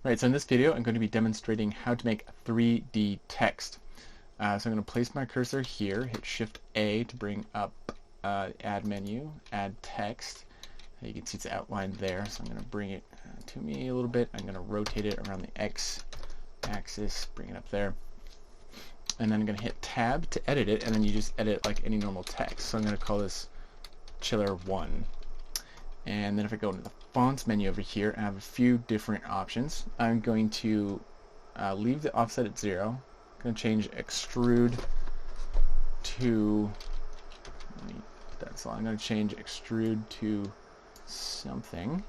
Right, so in this video I'm going to be demonstrating how to make 3D text. So I'm going to place my cursor here, hit Shift A to bring up Add menu, Add text. You can see it's outlined there, so I'm going to bring it to me a little bit. I'm going to rotate it around the X axis, bring it up there. And then I'm going to hit Tab to edit it, and then you just edit like any normal text. So I'm going to call this Chiller 1. And then if I go into the fonts menu over here, I have a few different options. I'm going to leave the offset at 0. I'm going to change extrude to, I'm going to change extrude to something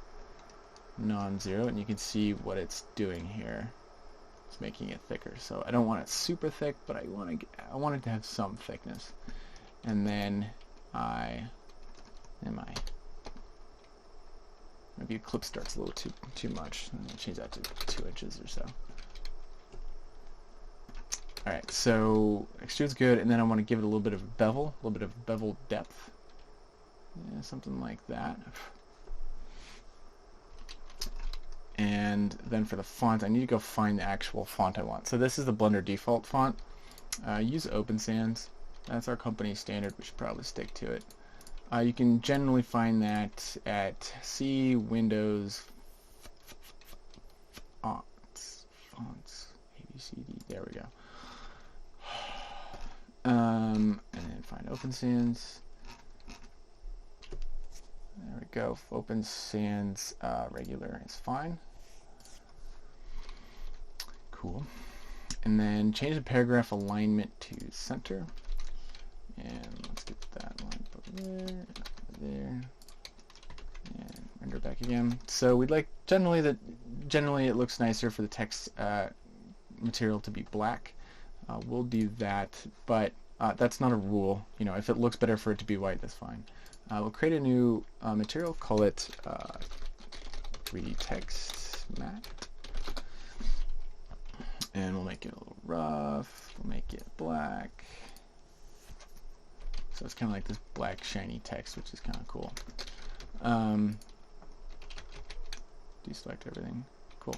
non-zero, and you can see what it's doing here. It's making it thicker. So I don't want it super thick, but I want it to have some thickness. And then maybe a clip starts a little too much. I'm going to change that to 2 inches or so. Alright, so extrude's good, and then I want to give it a little bit of bevel, depth. Yeah, something like that. And then for the font, I need to go find the actual font I want. So this is the Blender default font. Use Open Sans. That's our company standard. We should probably stick to it. You can generally find that at C, Windows, fonts, A, B, C, D, there we go. And then find Open Sans. There we go. Open Sans regular is fine. Cool. And then change the paragraph alignment to center. And let's get that line over there, and render back again. So we'd like generally it looks nicer for the text material to be black. We'll do that, but that's not a rule. You know, if it looks better for it to be white, that's fine. We'll create a new material, call it 3D text matte, and we'll make it a little rough. We'll make it black. So it's kind of like this black shiny text, which is kind of cool. Deselect everything. Cool.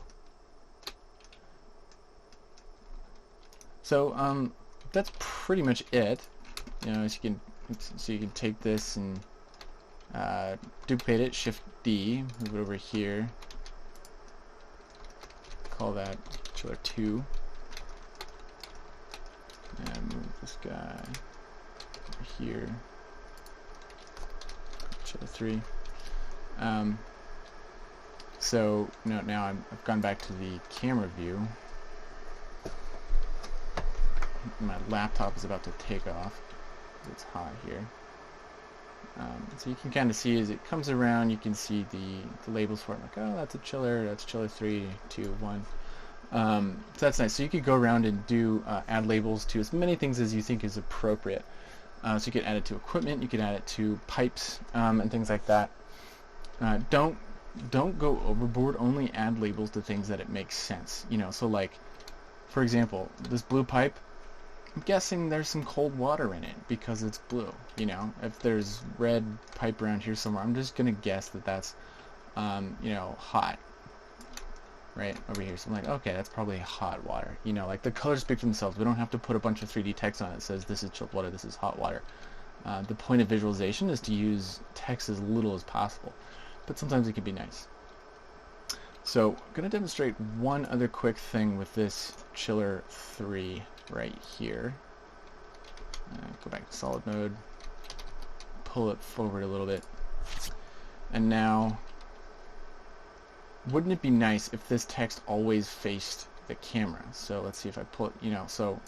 So that's pretty much it. You know, so you can take this and duplicate it, Shift D, move it over here. Call that Chiller 2, and move this guy here, Chiller 3. So now I've gone back to the camera view. My laptop is about to take off. It's hot here. So you can kind of see as it comes around, you can see the labels for it. Like, oh, that's a chiller. That's Chiller 3, 2, 1. So that's nice. So you could go around and do add labels to as many things as you think is appropriate. So you could add it to equipment, you could add it to pipes, and things like that. Don't go overboard. Only add labels to things that it makes sense. You know, so like, for example, this blue pipe. I'm guessing there's some cold water in it because it's blue. You know, if there's red pipe around here somewhere, I'm just gonna guess that that's, you know, hot. Right over here, so I'm like, okay, that's probably hot water. You know, like the colors speak for themselves. We don't have to put a bunch of 3D text on it that says this is chilled water, this is hot water. The point of visualization is to use text as little as possible, but sometimes it can be nice. So I'm going to demonstrate one other quick thing with this Chiller 3 right here. Go back to solid mode, pull it forward a little bit, and now, wouldn't it be nice if this text always faced the camera? So let's see if I pull it, you know, so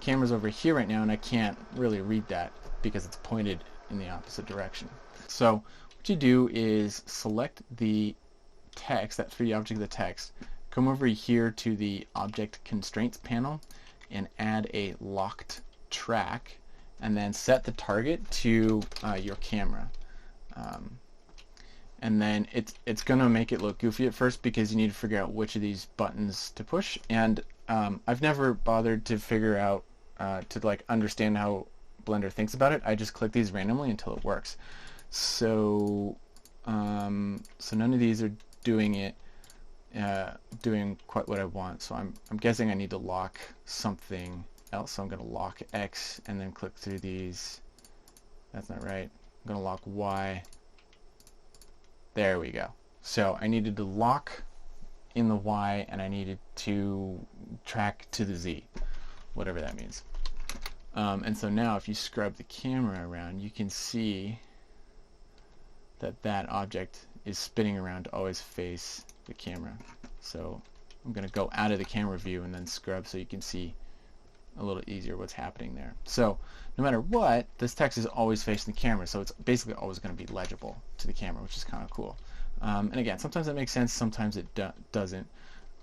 camera's over here right now and I can't really read that because it's pointed in the opposite direction. So what you do is select the text, that 3D object of the text, come over here to the Object Constraints panel and add a locked track, and then set the target to your camera. And then it's gonna make it look goofy at first because you need to figure out which of these buttons to push, and I've never bothered to figure out to like understand how Blender thinks about it. I just click these randomly until it works. So so none of these are doing it. doing quite what I want. So I'm guessing I need to lock something else. So I'm going to lock X and then click through these. That's not right. I'm going to lock Y. There we go. So I needed to lock in the Y and I needed to track to the Z, whatever that means. And so now if you scrub the camera around, you can see that that object is spinning around to always face the camera. So I'm going to go out of the camera view and then scrub so you can see a little easier what's happening there. So no matter what, this text is always facing the camera, so it's basically always going to be legible to the camera, which is kind of cool. And again, sometimes that makes sense, sometimes it doesn't.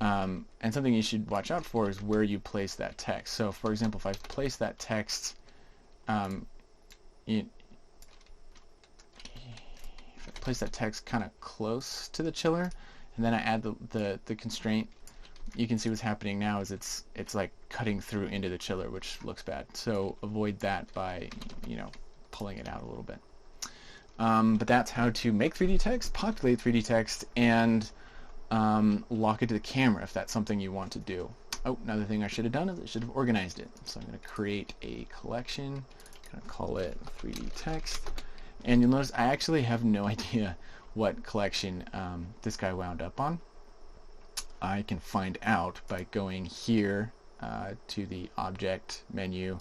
And something you should watch out for is where you place that text. So for example, if I place that text kind of close to the chiller, and then I add the constraint, you can see what's happening now is it's like cutting through into the chiller, which looks bad. So avoid that by pulling it out a little bit. But that's how to make 3D text, populate 3D text, and lock it to the camera if that's something you want to do. Oh, another thing I should have done is I should have organized it. So I'm going to create a collection, going to call it 3D text, and you'll notice I actually have no idea what collection this guy wound up on. I can find out by going here to the object menu,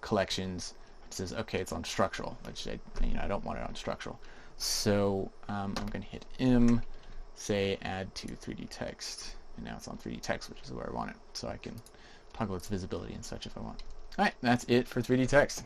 collections. It says okay, it's on structural, which I don't want it on structural. So I'm going to hit M, say add to 3D text, and now it's on 3D text, which is where I want it. So I can toggle its visibility and such if I want. All right, that's it for 3D text.